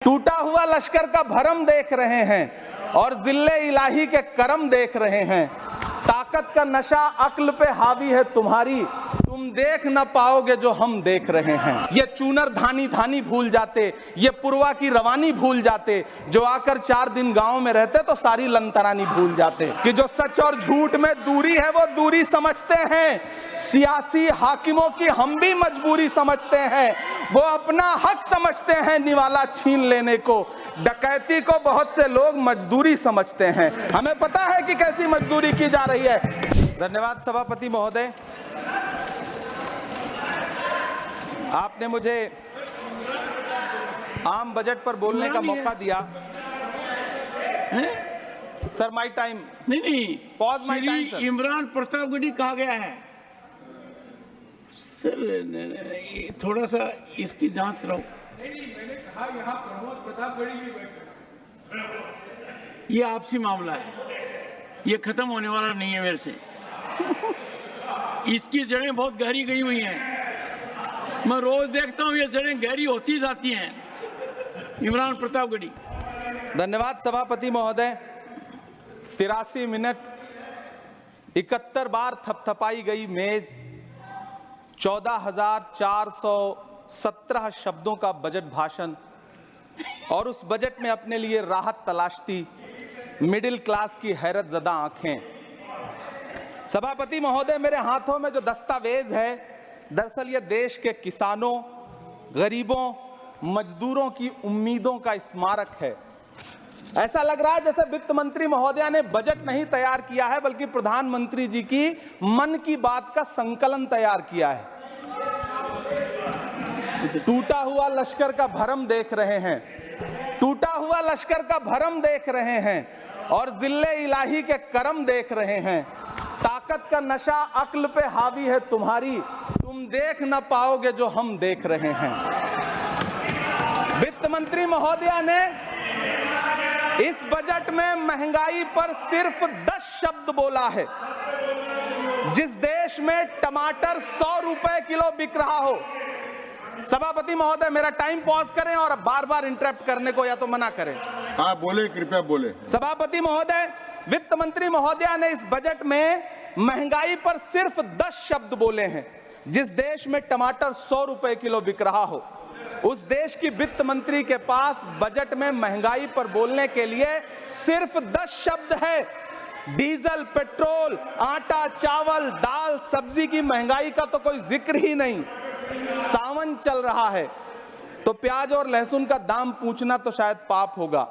टूटा हुआ लश्कर का भरम देख रहे हैं और जिल्ले इलाही के करम देख रहे हैं। ताकत का नशा अक्ल पे हावी है तुम्हारी, तुम देख न पाओगे जो हम देख रहे हैं। ये चूनर धानी धानी भूल जाते, ये पुरवा की रवानी भूल जाते, जो आकर 4 दिन गांव में रहते तो सारी लंतरानी भूल जाते। कि जो सच और झूठ में दूरी है वो दूरी समझते हैं, सियासी हाकिमों की हम भी मजबूरी समझते हैं। वो अपना हक समझते हैं निवाला छीन लेने को, डकैती को बहुत से लोग मजदूरी समझते हैं। हमें पता है कि कैसी मजदूरी की जा रही है। धन्यवाद सभापति महोदय, आपने मुझे आम बजट पर बोलने का मौका दिया। Sir my time. नहीं, pause my time sir. Imran Pratapgarhi कहा गया है सर, थोड़ा सा इसकी जांच कराओ। मैंने कहा यहाँ प्रमोद प्रतापगढ़ी भी बैठे। ये आपसी मामला है, ये खत्म होने वाला नहीं है मेरे से। इसकी जड़ें बहुत गहरी गई हुई हैं, मैं रोज देखता हूँ ये जड़ें गहरी होती जाती हैं। इमरान प्रतापगढ़ी। धन्यवाद सभापति महोदय। 83 मिनट 71 बार थपथपाई गई मेज, 14,417 शब्दों का बजट भाषण और उस बजट में अपने लिए राहत तलाशती मिडिल क्लास की हैरत ज़दा आंखें। सभापति महोदय, मेरे हाथों में जो दस्तावेज है, दरअसल ये देश के किसानों, गरीबों, मजदूरों की उम्मीदों का स्मारक है। ऐसा लग रहा है जैसे वित्त मंत्री महोदया ने बजट नहीं तैयार किया है, बल्कि प्रधानमंत्री जी की मन की बात का संकलन तैयार किया है। टूटा हुआ लश्कर का भरम देख रहे हैं, टूटा हुआ लश्कर का भरम देख रहे हैं और जिल्ले इलाही के करम देख रहे हैं। ताकत का नशा अक्ल पे हावी है तुम्हारी, तुम देख न पाओगे जो हम देख रहे हैं। वित्त मंत्री महोदया ने इस बजट में महंगाई पर सिर्फ 10 शब्द बोला है। जिस देश में टमाटर 100 रुपए किलो बिक रहा हो। सभापति महोदय, मेरा टाइम पॉज करें और बार बार इंटरप्ट करने को या तो मना करें। हाँ बोले, कृपया बोले। सभापति महोदय, वित्त मंत्री महोदया ने इस बजट में महंगाई पर सिर्फ 10 शब्द बोले हैं। जिस देश में टमाटर 100 रुपए किलो बिक रहा हो, उस देश की वित्त मंत्री के पास बजट में महंगाई पर बोलने के लिए सिर्फ 10 शब्द है। डीजल, पेट्रोल, आटा, चावल, दाल, सब्जी की महंगाई का तो कोई जिक्र ही नहीं। सावन चल रहा है तो प्याज और लहसुन का दाम पूछना तो शायद पाप होगा।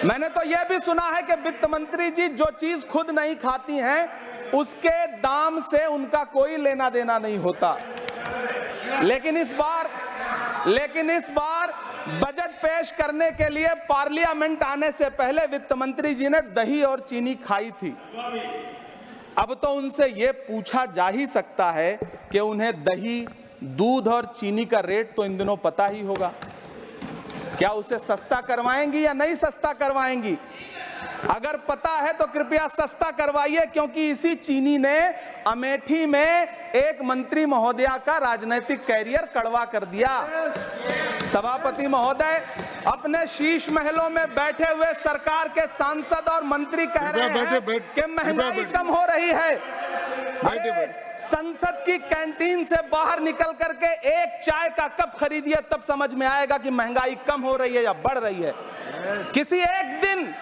मैंने तो यह भी सुना है कि वित्त मंत्री जी जो चीज खुद नहीं खाती हैं, उसके दाम से उनका कोई लेना देना नहीं होता। लेकिन इस बार बजट पेश करने के लिए पार्लियामेंट आने से पहले वित्त मंत्री जी ने दही और चीनी खाई थी। अब तो उनसे यह पूछा जा ही सकता है कि उन्हें दही, दूध और चीनी का रेट तो इन दिनों पता ही होगा। क्या उसे सस्ता करवाएंगी या नहीं सस्ता करवाएंगी? अगर पता है तो कृपया सस्ता करवाइए, क्योंकि इसी चीनी ने अमेठी में एक मंत्री महोदया का राजनीतिक कैरियर कड़वा कर दिया। सभापति महोदय, अपने शीश महलों में बैठे हुए सरकार के सांसद और मंत्री कह रहे हैं कि महंगाई कम हो रही है। संसद की कैंटीन से बाहर निकल करके एक चाय का कप खरीदिए, तब समझ में आएगा कि महंगाई कम हो रही है या बढ़ रही है। किसी एक दिन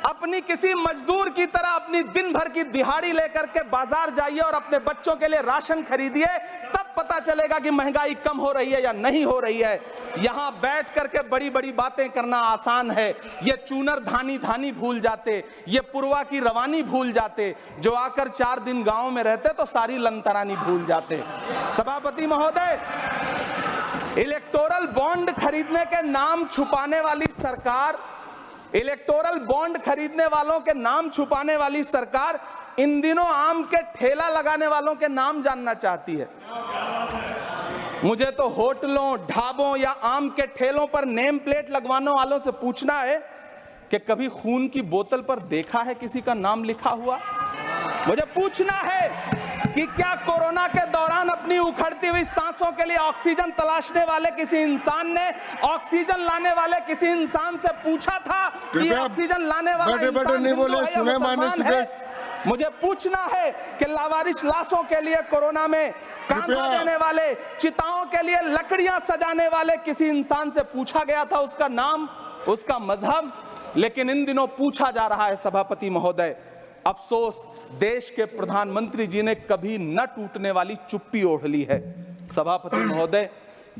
अपनी किसी मजदूर की तरह अपनी दिन भर की दिहाड़ी लेकर के बाजार जाइए और अपने बच्चों के लिए राशन खरीदिए, तब पता चलेगा कि महंगाई कम हो रही है या नहीं हो रही है। यहां बैठ करके बड़ी बड़ी बातें करना आसान है। ये चूनर धानी धानी भूल जाते, ये पुरवा की रवानी भूल जाते, जो आकर 4 दिन गांव में रहते तो सारी लंतरानी भूल जाते। सभापति महोदय, इलेक्टोरल बॉन्ड खरीदने के नाम छुपाने वाली सरकार, इलेक्टोरल बॉन्ड खरीदने वालों के नाम छुपाने वाली सरकार इन दिनों आम के ठेला लगाने वालों के नाम जानना चाहती है। मुझे तो होटलों, ढाबों या आम के ठेलों पर नेम प्लेट लगवाने वालों से पूछना है कि कभी खून की बोतल पर देखा है किसी का नाम लिखा हुआ? मुझे पूछना है कि क्या कोरोना के दौरान अपनी उखड़ती हुई सांसों के लिए ऑक्सीजन तलाशने वाले किसी इंसान ने ऑक्सीजन लाने वाले किसी इंसान से पूछा था कि ऑक्सीजन लाने वाला इंसान नहीं बोले, सुने मुसलमान है? मुझे पूछना है कि लावारिश लाशों के लिए कोरोना में कांधा देने वाले, चिताओं के लिए लकड़ियां सजाने वाले किसी इंसान से पूछा गया था उसका नाम, उसका मजहब? लेकिन इन दिनों पूछा जा रहा है सभापति महोदय। अफसोस देश के प्रधानमंत्री जी ने कभी न टूटने वाली चुप्पी ओढ़ ली है। सभापति महोदय,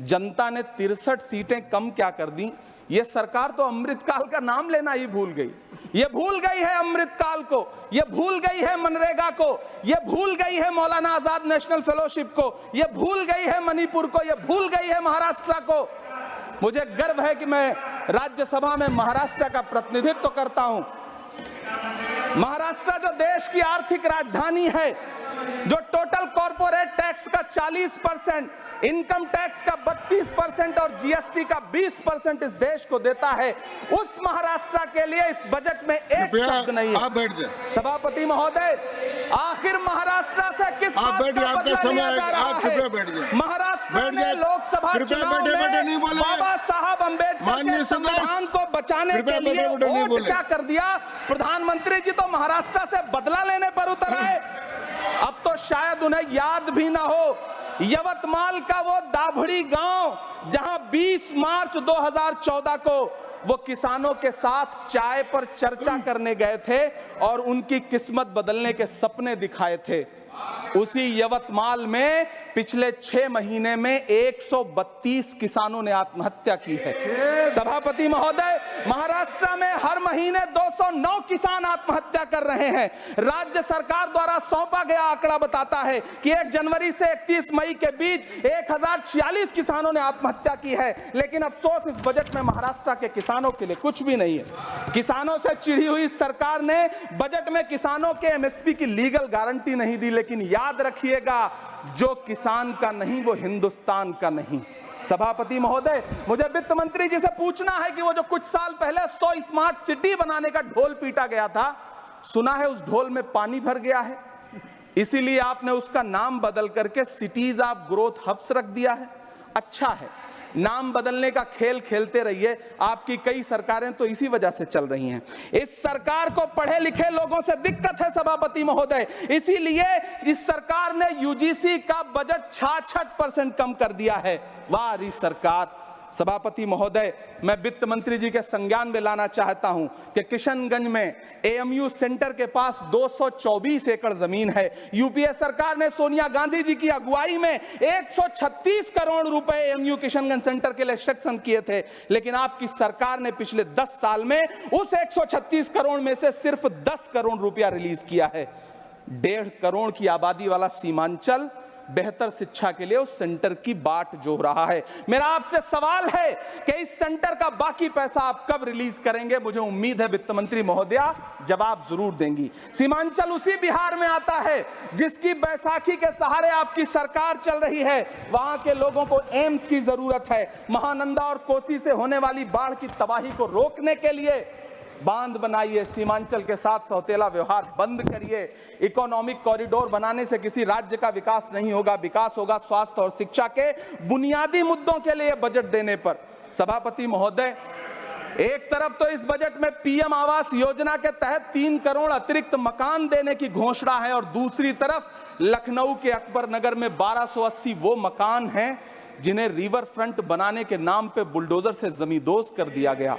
जनता ने 63 सीटें कम क्या कर दी, ये सरकार तो अमृतकाल का नाम लेना ही भूल गई। ये भूल गई है अमृतकाल को, ये भूल गई है मनरेगा को, ये भूल गई है मौलाना आजाद नेशनल फेलोशिप को, ये भूल गई है मणिपुर को, ये भूल गई है महाराष्ट्र को। मुझे गर्व है कि मैं राज्यसभा में महाराष्ट्र का प्रतिनिधित्व करता हूं। महाराष्ट्र जो देश की आर्थिक राजधानी है, जो टोटल कॉर्पोरेट टैक्स का 40%, इनकम टैक्स का 32% और जीएसटी का 20% इस देश को देता है, उस महाराष्ट्र के लिए इस बजट में एक शब्द नहीं है। आप बैठ जाए। सभापति महोदय, आखिर महाराष्ट्र से किस बात का बदला लिया जा रहा है? महाराष्ट्र ने लोकसभा चुनाव में बाबा साहब अम्बेडकर के संविधान को बचाने के लिए वोट क्या कर दिया? प्रधानमंत्री जी तो महाराष्ट्र से बदला लेने पर उतर आए। अब तो शायद उन्हें याद भी ना हो यवतमाल का वो दाभड़ी गांव जहां 20 मार्च 2014 को वो किसानों के साथ चाय पर चर्चा करने गए थे और उनकी किस्मत बदलने के सपने दिखाए थे। उसी यवतमाल में पिछले 6 महीने में 132 किसानों ने आत्महत्या की है। सभापति महोदय, महाराष्ट्र में हर महीने 209 किसान आत्महत्या कर रहे हैं। राज्य सरकार द्वारा सौंपा गया आंकड़ा बताता है कि 1 जनवरी से 31 मई के बीच 1046 किसानों ने आत्महत्या की है। लेकिन अफसोस, इस बजट में महाराष्ट्र के किसानों के लिए कुछ भी नहीं है। किसानों से चिढ़ी हुई सरकार ने बजट में किसानों के एमएसपी की लीगल गारंटी नहीं दी। लेकिन याद रखिएगा, जो किसान का नहीं वो हिंदुस्तान का नहीं। सभापति महोदय, मुझे वित्त मंत्री जी से पूछना है कि वो जो कुछ साल पहले 100 स्मार्ट सिटी बनाने का ढोल पीटा गया था, सुना है उस ढोल में पानी भर गया है, इसीलिए आपने उसका नाम बदल करके सिटीज ऑफ ग्रोथ हब्स रख दिया है। अच्छा है, नाम बदलने का खेल खेलते रहिए, आपकी कई सरकारें तो इसी वजह से चल रही हैं। इस सरकार को पढ़े लिखे लोगों से दिक्कत है सभापति महोदय, इसीलिए इस सरकार ने यूजीसी का बजट 66% कम कर दिया है। वाह री सरकार। सभापति महोदय, मैं वित्त मंत्री जी के संज्ञान में लाना चाहता हूं कि किशनगंज में एएमयू सेंटर के पास 224 एकड़ जमीन है। यूपीए सरकार ने सोनिया गांधी जी की अगुवाई में 136 करोड़ रुपए एएमयू किशनगंज सेंटर के लिए सेक्शन किए थे। लेकिन आपकी सरकार ने पिछले 10 साल में उस 136 करोड़ में से सिर्फ 10 करोड़ रुपया रिलीज किया है। 1.5 करोड़ की आबादी वाला सीमांचल बेहतर शिक्षा के लिए उस सेंटर की बाट जोह रहा है। मेरा आपसे सवाल है कि इस सेंटर का बाकी पैसा आप कब रिलीज करेंगे? मुझे उम्मीद है वित्त मंत्री महोदया जवाब जरूर देंगी। सीमांचल उसी बिहार में आता है जिसकी बैसाखी के सहारे आपकी सरकार चल रही है। वहां के लोगों को एम्स की जरूरत है। महानंदा और कोसी से होने वाली बाढ़ की तबाही को रोकने के लिए बांध बनाइए, सीमांचल के साथ सौतेला व्यवहार बंद करिए। इकोनॉमिक कॉरिडोर बनाने से किसी राज्य का विकास नहीं होगा, विकास होगा स्वास्थ्य और शिक्षा के बुनियादी मुद्दों के लिए बजट देने पर। सभापति महोदय, एक तरफ तो इस बजट में पीएम आवास योजना के तहत 3 करोड़ अतिरिक्त मकान देने की घोषणा है और दूसरी तरफ लखनऊ के अकबर नगर में 1280 वो मकान हैं जिन्हें रिवर फ्रंट बनाने के नाम पे बुलडोजर से जमींदोज कर दिया गया।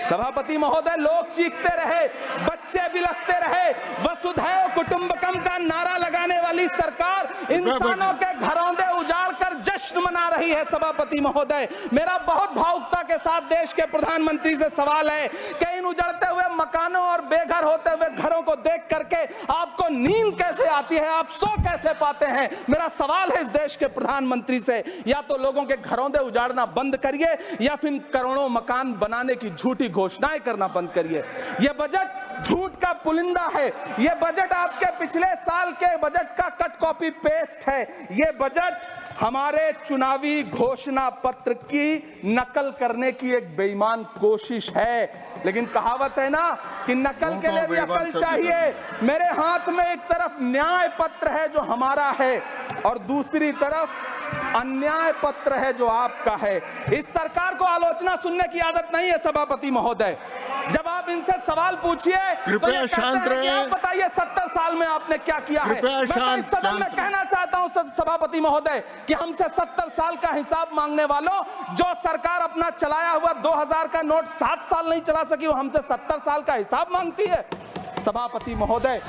सभापति महोदय, लोग चीखते रहे, बच्चे बिलखते रहे, वसुधैव कुटुंबकम का नारा लगाने वाली सरकार इंसानों के घरौंदे उजाड़ कर जश्न मना रही है। सभापति महोदय, मेरा बहुत भावुकता के साथ देश के प्रधानमंत्री से सवाल है कि इन उजड़ते हुए मकानों और बेघर होते हुए घरों को देख करके आपको नींद कैसे आती है, आप सो कैसे पाते हैं? मेरा सवाल है इस देश के प्रधानमंत्री से, या तो लोगों के घरौंदे उजाड़ना बंद करिए या फिर करोड़ों मकान बनाने की झूठी घोषणाएं करना बंद करिए। यह बजट झूठ का पुलिंदा है। यह बजट आपके पिछले साल के बजट का कट कॉपी पेस्ट है। यह बजट हमारे चुनावी घोषणा पत्र की नकल करने की एक बेईमान कोशिश है। लेकिन कहावत है ना कि नकल के लिए भी अकल चाहिए। मेरे हाथ में एक तरफ न्याय पत्र है जो हमारा है और दूसरी तरफ अन्याय पत्र है जो आपका है। इस सरकार को आलोचना सुनने की आदत नहीं है सभापति महोदय। जब आप इनसे सवाल पूछिए तो ये कहते हैं कि आप बताइए 70 साल में आपने क्या किया है। मैं तो इस सदन में कहना चाहता हूं सभापति महोदय कि हमसे 70 साल का हिसाब मांगने वालों, जो सरकार अपना चलाया हुआ 2000 का नोट 7 साल नहीं चला सकी, वो हमसे 70 साल का हिसाब मांगती है। सभापति महोदय,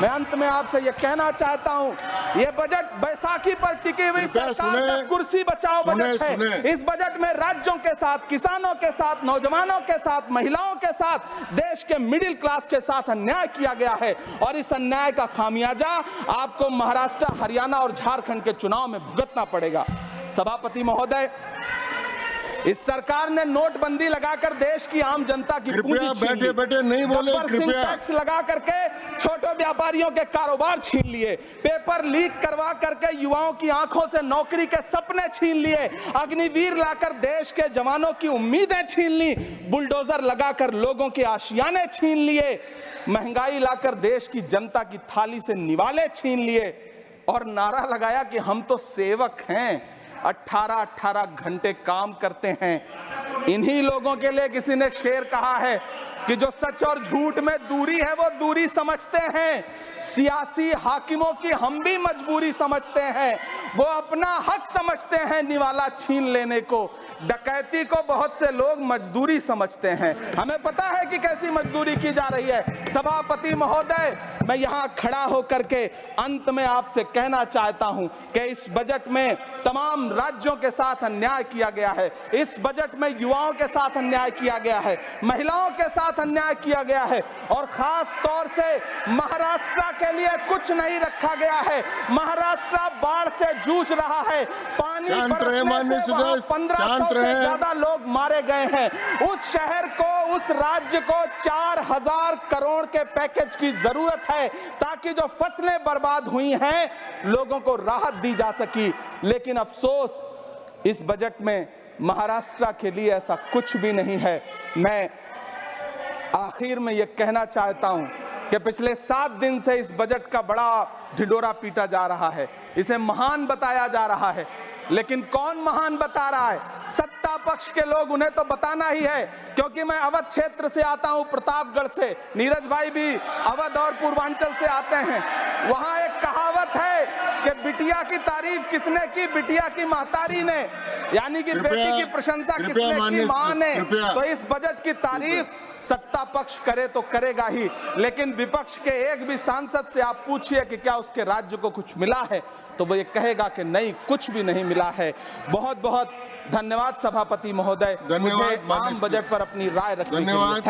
मैं अंत में आपसे यह कहना चाहता हूं, यह बजट बैसाखी पर टिकी हुई सरकार का कुर्सी बचाओ बजट है। इस बजट में राज्यों के साथ, किसानों के साथ, नौजवानों के साथ, महिलाओं के साथ, देश के मिडिल क्लास के साथ अन्याय किया गया है और इस अन्याय का खामियाजा आपको महाराष्ट्र, हरियाणा और झारखंड के चुनाव में भुगतना पड़ेगा। सभापति महोदय, इस सरकार ने नोटबंदी लगाकर देश की आम जनता की पूंजी छीन ली। बैठे नहीं बोले, कृपया टैक्स लगा करके छोटे व्यापारियों के कारोबार छीन लिए, पेपर लीक करवा करके युवाओं की आंखों से नौकरी के सपने छीन लिए, अग्निवीर लाकर देश के जवानों की उम्मीदें छीन ली, बुलडोजर लगाकर लोगों के आशियाने छीन लिए, महंगाई लाकर देश की जनता की थाली से निवाले छीन लिए और नारा लगाया कि हम तो सेवक हैं, 18-18 घंटे काम करते हैं। इन्हीं लोगों के लिए किसी ने शेर कहा है कि जो सच और झूठ में दूरी है वो दूरी समझते हैं। सियासी हाकिमों की हम भी मजबूरी समझते हैं, वो अपना हक समझते हैं निवाला छीन लेने को। डकैती को बहुत से लोग मजदूरी समझते हैं। हमें पता है कि कैसी मजदूरी की जा रही है। सभापति महोदय, मैं यहाँ खड़ा होकर के अंत में आपसे कहना चाहता हूं कि इस बजट में तमाम राज्यों के साथ अन्याय किया गया है। इस बजट में युवाओं के साथ अन्याय किया गया है, महिलाओं के साथ अन्याय किया गया है और खास तौर से महाराष्ट्र के लिए कुछ नहीं रखा गया है। महाराष्ट्र बाढ़ से जूझ रहा है, पानी बरसने से वहां 1500 से ज्यादा लोग मारे गए हैं। उस शहर को, उस राज्य को 4000 करोड़ के पैकेज की जरूरत है ताकि जो फसलें बर्बाद हुई हैं लोगों को राहत दी जा सकी। लेकिन अफसोस, इस बजट में महाराष्ट्र के लिए ऐसा कुछ भी नहीं है। मैं आखिर में यह कहना चाहता हूं कि पिछले 7 दिन से इस बजट का बड़ा ढिंढोरा पीटा जा रहा है, इसे महान बताया जा रहा है। लेकिन कौन महान बता रहा है? सत्ता पक्ष के लोग, उन्हें तो बताना ही है। क्योंकि मैं अवध क्षेत्र से आता हूं, प्रतापगढ़ से, नीरज भाई भी अवध और पूर्वांचल से आते हैं। वहां एक कहावत है कि बिटिया की तारीफ किसने की? बिटिया की महतारी ने, यानी कि बेटी की प्रशंसा किसने की? मां ने। तो इस बजट की तारीफ सत्ता पक्ष करे तो करेगा ही, लेकिन विपक्ष के एक भी सांसद से आप पूछिए कि क्या उसके राज्य को कुछ मिला है, तो वो ये कहेगा कि नहीं, कुछ भी नहीं मिला है। बहुत बहुत धन्यवाद सभापति महोदय, मुझे आम बजट पर अपनी राय रखने के लिए। धन्यवाद।